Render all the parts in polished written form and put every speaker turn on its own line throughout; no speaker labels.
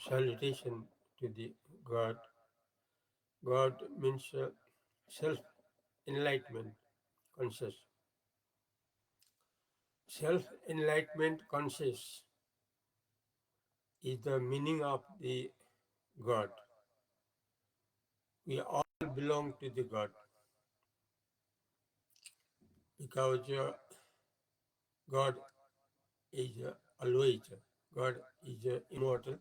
salutation to the God. God means self-enlightenment conscious. Self-enlightenment conscious is the meaning of the God. We all belong to the God because God is always, God is immortal,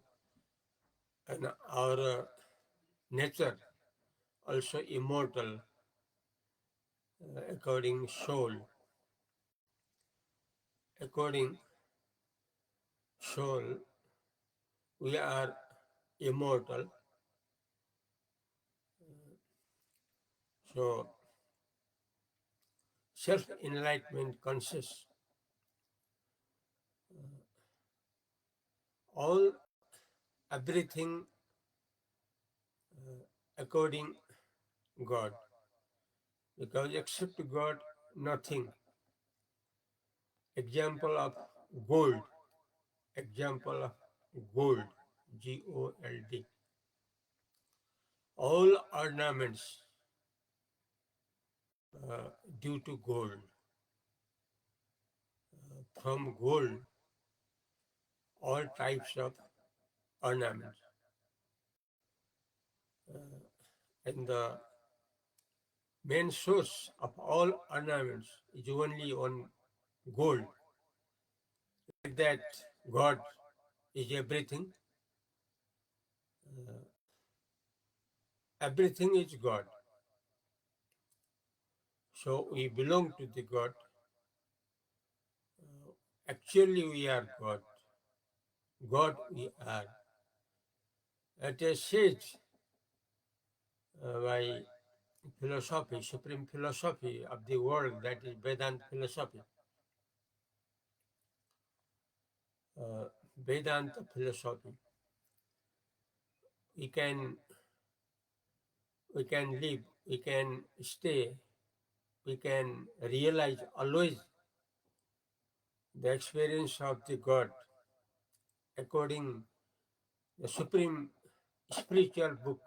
and our nature also immortal according soul. According soul, we are immortal. So self-enlightenment conscious. All everything according God. Because except God, nothing. Example of gold. Example of gold. Gold. All ornaments due to gold. From gold, all types of ornaments. And the main source of all ornaments is only on gold. Like that, God is everything. Everything is God. So we belong to the God. Actually, we are God. God we are. It is said by philosophy, supreme philosophy of the world, that is Vedanta philosophy. Vedanta philosophy. We can live, we can stay, we can realize always the experience of the God according the supreme spiritual book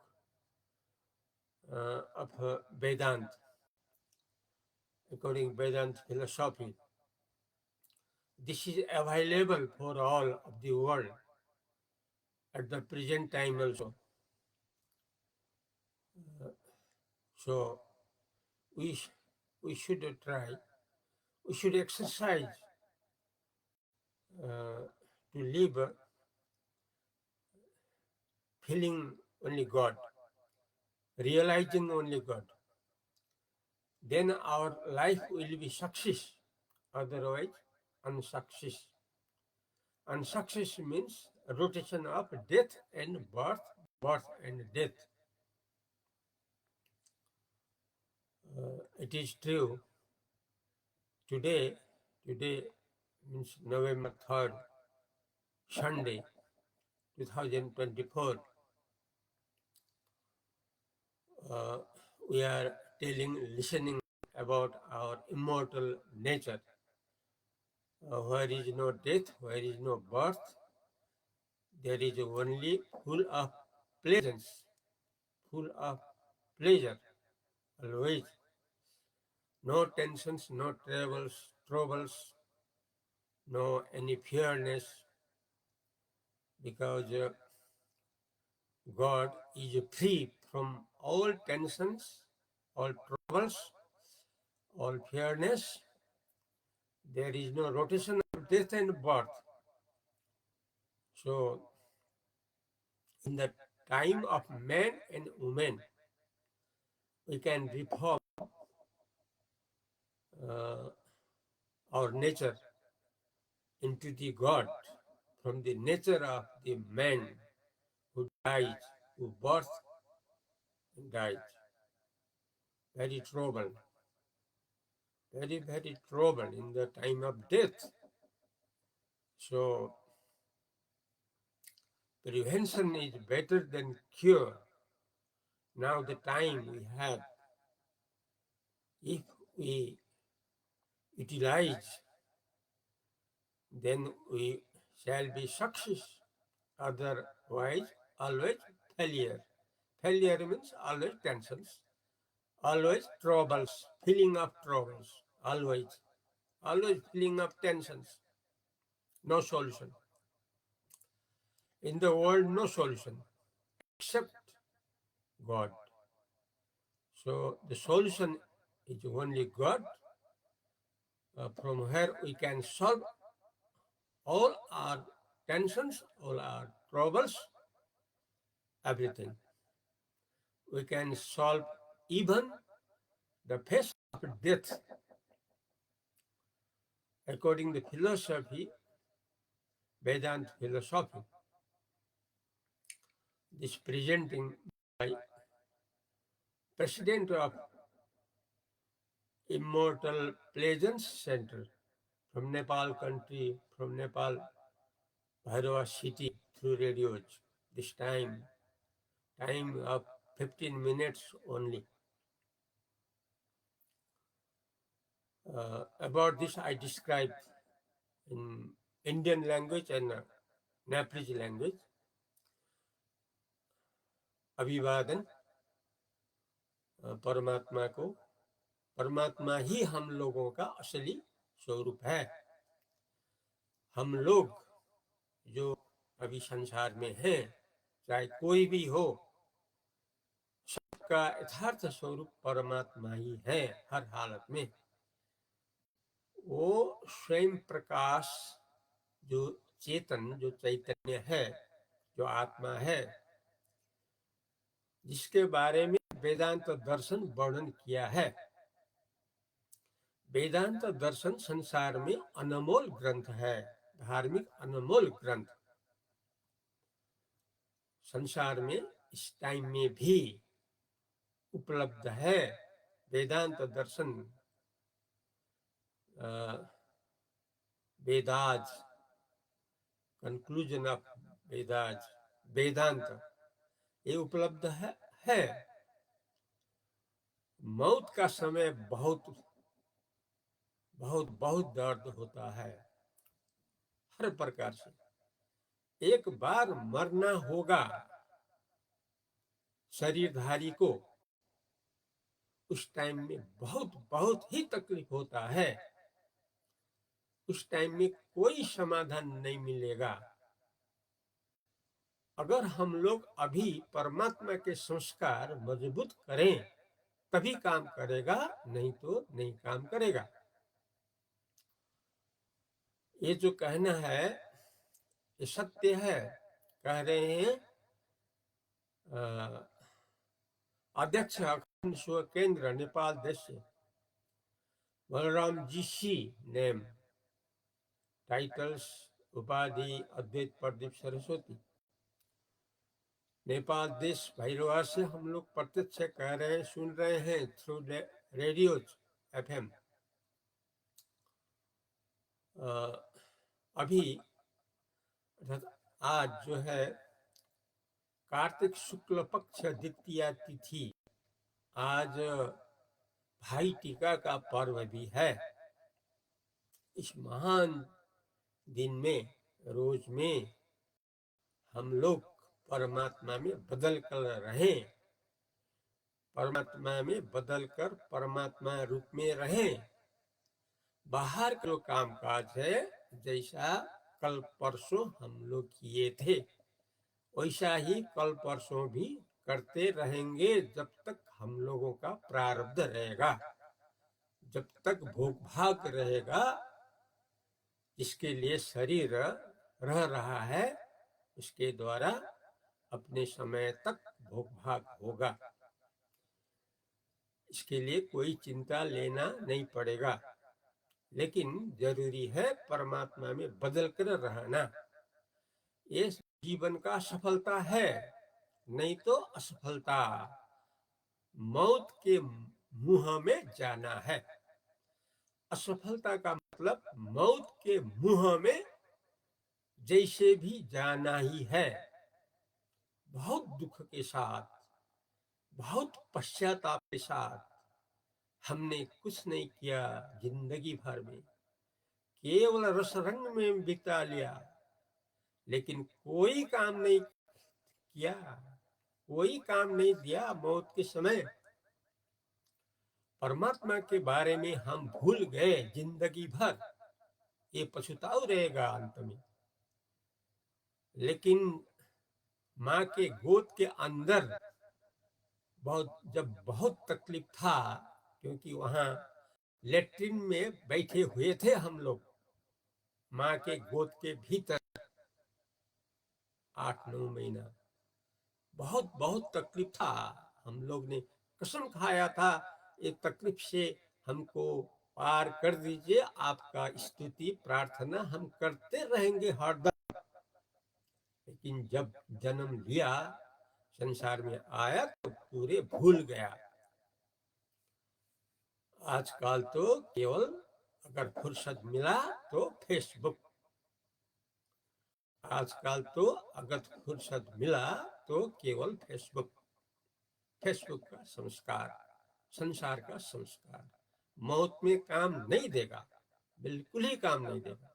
of Vedanta, according Vedanta philosophy. This is available for all of the world at the present time also. So we should try, we should exercise to live feeling only God, realizing only God. Then our life will be success, otherwise unsuccess. Unsuccess means rotation of death and birth, birth and death. It is true. Today means November 3rd, Sunday, 2024. We are listening about our immortal nature. Where is no death, where is no birth, there is only full of pleasance, full of pleasure, always. No tensions, no troubles, no any fearness, because God is free from all tensions, all troubles, all fearness. There is no rotation of death and birth. So, in the time of man and woman, we can reform our nature into the God from the nature of the man who dies, who birth and dies. Very trouble, very trouble in the time of death. So prevention is better than cure. Now the time we have, if we utilize, then we shall be success. Otherwise, always failure. Failure means always tensions, always troubles, feeling of troubles, always feeling of tensions, no solution. In the world, no solution except God. So the solution is only God, from where we can solve all our tensions, all our troubles, everything. We can solve even the face of death. According to philosophy, Vedanta philosophy, this presenting by President of Immortal Pleasance Center from Nepal country, from Nepal, Bhairava city, through radios. This time of 15 minutes only. About this I describe in Indian language and Nepalese language. अभिवादन परमात्मा को, परमात्मा ही हम लोगों का असली स्वरूप है। हम लोग जो अभी संसार में हैं, चाहे कोई भी हो, सबका यथार्थ स्वरूप परमात्मा ही है हर हालत में। वो स्वयं प्रकाश, जो चेतन, जो चैतन्य है, जो आत्मा है, जिसके बारे में वेदांत दर्शन वर्णन किया है। वेदांत दर्शन संसार में अनमोल ग्रंथ है, धार्मिक अनमोल ग्रंथ। संसार में इस टाइम में भी उपलब्ध है वेदांत दर्शन, वेदाज, कंक्लूजन ऑफ वेदाज, वेदांत, ये उपलब्ध है। मौत का समय बहुत बहुत बहुत दर्द होता है, हर प्रकार से। एक बार मरना होगा शरीरधारी को, उस टाइम में बहुत बहुत ही तकलीफ होता है। उस टाइम में कोई समाधान नहीं मिलेगा। अगर हम लोग अभी परमात्मा के संस्कार मजबूत करें तभी काम करेगा, नहीं तो नहीं काम करेगा। ये जो कहना है ये सत्य है। कह रहे हैं अध्यक्ष अखंड शिव केंद्र नेपाल देश से Balram ji C name, titles, उपाधि अद्वैत प्रदीप सरस्वती। नेपाल देश भैरवा से हम लोग प्रत्यक्ष कह रहे हैं, सुन रहे हैं थ्रू रेडियोज FM। अभी आज जो है कार्तिक शुक्ल पक्ष द्वितीया तिथि, आज भाई टीका का पर्व भी है। इस महान दिन में, रोज में हम लोग परमात्मा में बदल कर रहें, परमात्मा में बदल कर परमात्मा रूप में रहें। बाहर का जो काम काज है, जैसा कल परसों हम लोग किए थे, वैसा ही कल परसों भी करते रहेंगे जब तक हम लोगों का प्रारब्ध रहेगा, जब तक भोग भाग रहेगा। जिसके लिए शरीर रह रहा है, उसके द्वारा अपने समय तक भोग भाग होगा। इसके लिए कोई चिंता लेना नहीं पड़ेगा। लेकिन जरूरी है परमात्मा में बदल कर रहना। ये जीवन का सफलता है, नहीं तो असफलता। मौत के मुंह में जाना है। असफलता का मतलब मौत के मुंह में जैसे भी जाना ही है, बहुत दुख के साथ, बहुत पश्चाताप के साथ। हमने कुछ नहीं किया जिंदगी भर में, केवल रस रंग में बिता लिया, लेकिन कोई काम नहीं किया, कोई काम नहीं दिया। मौत के समय परमात्मा के बारे में हम भूल गए जिंदगी भर, ये पछताऊ रहेगा अंत में। लेकिन माँ के गोद के अंदर जब बहुत तकलीफ था, क्योंकि वहां लेट्रिन में बैठे हुए थे हम लोग, माँ के गोद के भीतर 8-9 महीना बहुत बहुत तकलीफ था। हम लोग ने कसम खाया था, एक तकलीफ से हमको पार कर दीजिए, आपका स्तुति प्रार्थना हम करते रहेंगे हरदम। लेकिन जब जन्म लिया, संसार में आया, तो पूरे भूल गया। आजकल तो केवल अगर फुर्सत मिला तो फेसबुक, आजकल तो अगर फुर्सत मिला तो केवल फेसबुक, फेसबुक का संस्कार, संसार का संस्कार मौत में काम नहीं देगा, बिल्कुल ही काम नहीं देगा।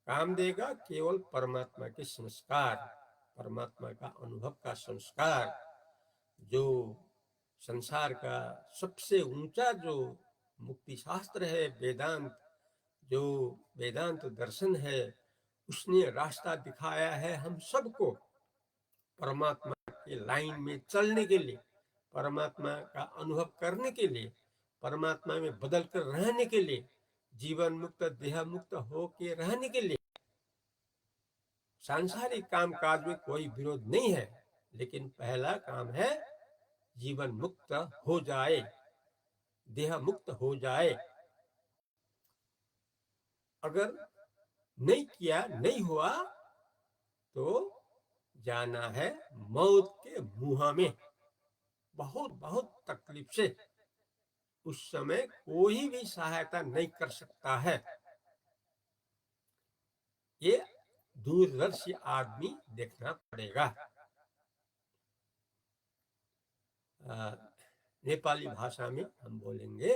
काम देगा केवल परमात्मा के संस्कार, परमात्मा का अनुभव का संस्कार, जो संसार का सबसे ऊंचा जो मुक्ति शास्त्र है वेदांत, जो वेदांत दर्शन है, उसने रास्ता दिखाया है हम सबको परमात्मा के लाइन में चलने के लिए, परमात्मा का अनुभव करने के लिए, परमात्मा में बदल कर रहने के लिए, जीवन मुक्त देह मुक्त होके रहने के लिए। सांसारिक काम काज में कोई विरोध नहीं है, लेकिन पहला काम है जीवन मुक्त हो जाए, देह मुक्त हो जाए। अगर नहीं किया, नहीं हुआ, तो जाना है मौत के मुंह में, बहुत बहुत तकलीफ से। उस समय कोई भी सहायता नहीं कर सकता है। ये दूरदर्शी आदमी देखना पड़ेगा। नेपाली भाषा में हम बोलेंगे,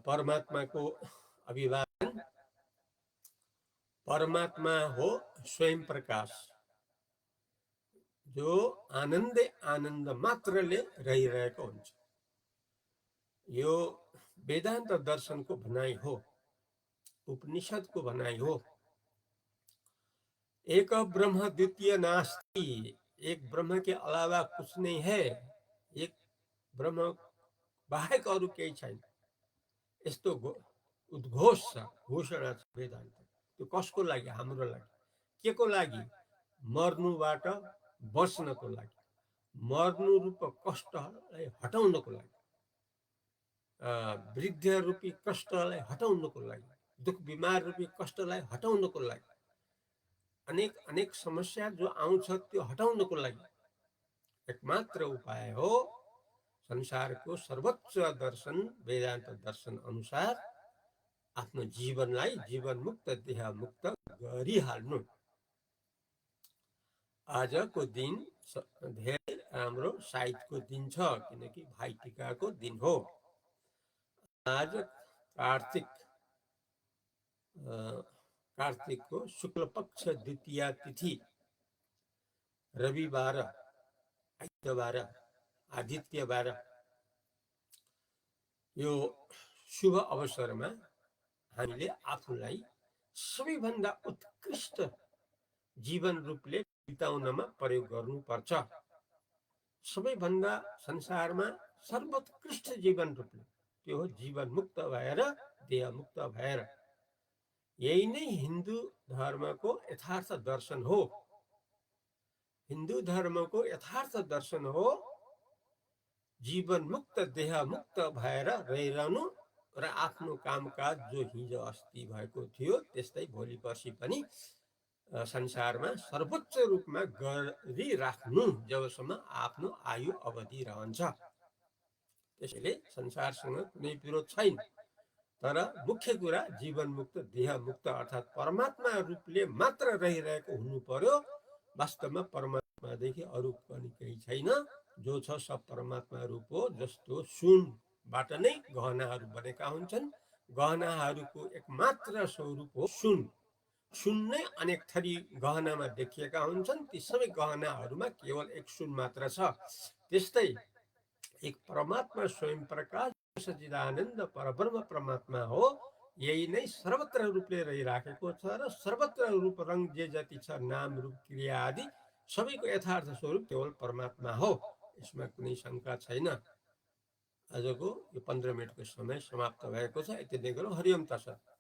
परमात्मा को अभिवादन। परमात्मा हो स्वयं प्रकाश, जो आनंद आनंद मात्रले रहिरहेको हुन्छ। यो वेदांत दर्शन को भनाई हो, उपनिषद को भनाई हो। एक ब्रह्म द्वितीय नास्ति, एक ब्रह्म के अलावा कुछ नहीं है, एक ब्रह्म बाहेक अरू केही छैन। यस्तो उद्घोष छ, घोषणा छ वेदान्त। त्यो कसको लागि? हाम्रो लागि। के को लागि? मर्नुबाट बच्नको लागि, मर्नु रूप कष्टलाई हटाउनको लागि, वृद्ध रूपी कष्टलाई हटाउनको लागि, दुख बिमार रूपी कष्टलाई हटाउनको लागि, अनेक अनेक समस्या जो आउँछ त्यो हटाउनको लागि एकमात्र उपाय हो संसारको सर्वोच्च दर्शन वेदान्त दर्शन अनुसार आफ्नो जीवनलाई जीवन मुक्त देह मुक्त गरिहाल्नु। आजको दिन धेरै राम्रो साइतको दिन छ, किनकि भाइ टिकाको दिन हो। आज कार्तिकको शुक्ल पक्ष द्वितीया तिथि, रविवार, आइतबार, आदित्यबार। यो शुभ अवसरमा हामीले आफूलाई सबैभन्दा उत्कृष्ट जीवन रूपले बिताउनमा प्रयोग गर्नुपर्छ। सबैभन्दा संसारमा सर्वोत्कृष्ट जीवन रूपले, त्यो हो जीवन मुक्त भएर देह मुक्त भएर। यही नै हिन्दू धर्मको यथार्थ दर्शन हो। हिन्दू धर्मको यथार्थ दर्शन हो जीवन मुक्त देह मुक्त भएर रहिरहनु र आफ्नो कामकाज जो हिजो अस्ति भएको थियो त्यस्तै भोलि पर्सि पनि संसारमा सर्वोच्च रूपमा गरिराख्नु जबसम्म आफ्नो आयु अवधि रहन्छ। त्यसैले संसारसँग कुनै विरोध छैन, तर मुख्य कुरा जीवन मुक्त देह मुक्त अर्थात् परमात्मा रूपले मात्र रहिरहेको हुनु पर्यो। वास्तवमा परमात्मादेखि अरू पनि केही छैन, जो छ सब परमात्मा रूप हो। जस्तो सुनबाट नै गहनाहरू बनेका हुन्छन्, गहनाहरूको एकमात्र स्वरूप हो सुन। सुन नै अनेक थरी गहनामा देखिएका हुन्छन्, ती सबै गहनाहरूमा केवल एक सुन मात्र छ। त्यस्तै एक परमात्मा स्वयं प्रकाश सच्चिदानन्द परब्रह्म परमात्मा हो, यही नै सर्वत्र रूपले रहिराखेको छ र सर्वत्र रूप रङ जे जति छ, नाम रूप क्रिया आदि सबैको यथार्थ स्वरूप केवल परमात्मा हो, यसमा कुनै शङ्का छैन। आजको यो 15 मिनटको समय समाप्त भएको छ। यति नै गरौँ। हरिओम तत्सत्।